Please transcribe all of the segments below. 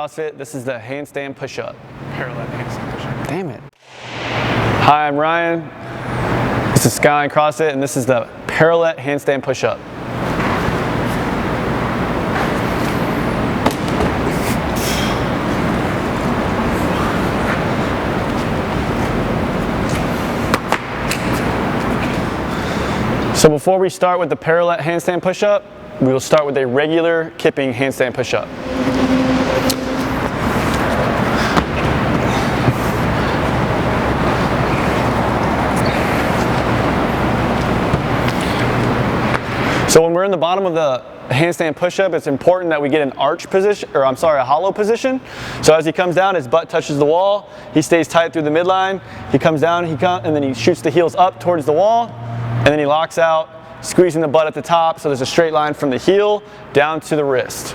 CrossFit, this is the handstand push-up. Parallette Handstand Pushup. Damn it. Hi, I'm Ryan. This is Skyline CrossFit, and this is the Parallette Handstand Pushup. So before we start with the Parallette Handstand Pushup, we will start with a regular kipping handstand pushup. So when we're in the bottom of the handstand pushup, it's important that we get an arch position, or a hollow position. So as he comes down, his butt touches the wall. He stays tight through the midline. He comes down, and then he shoots the heels up towards the wall, and then he locks out, squeezing the butt at the top, so there's a straight line from the heel down to the wrist.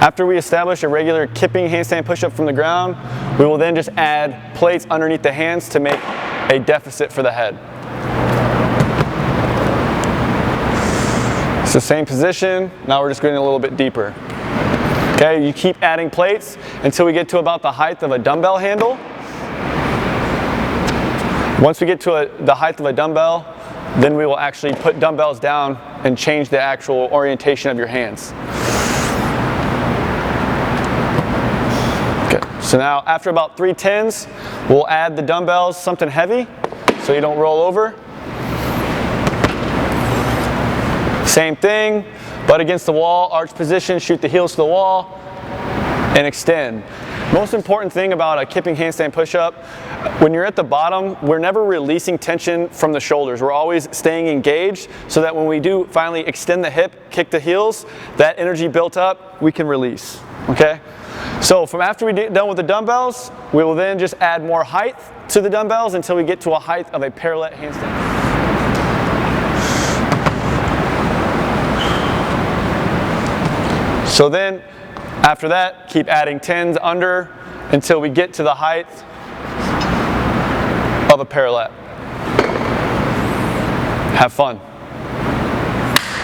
After we establish a regular kipping handstand pushup from the ground, we will then just add plates underneath the hands to make a deficit for the head. So same position, now we're just getting a little bit deeper. Okay, you keep adding plates until we get to about the height of a dumbbell handle. Once we get to the height of a dumbbell, then we will actually put dumbbells down and change the actual orientation of your hands. Okay, so now after about 3 tens, we'll add the dumbbells, something heavy, so you don't roll over. Same thing, butt against the wall, arch position, shoot the heels to the wall, and extend. Most important thing about a kipping handstand push-up, when you're at the bottom, we're never releasing tension from the shoulders. We're always staying engaged so that when we do finally extend the hip, kick the heels, that energy built up, we can release, okay? So from after we get done with the dumbbells, we will then just add more height to the dumbbells until we get to a height of a parallette handstand. So then, after that, keep adding tens under until we get to the height of a parallette. Have fun.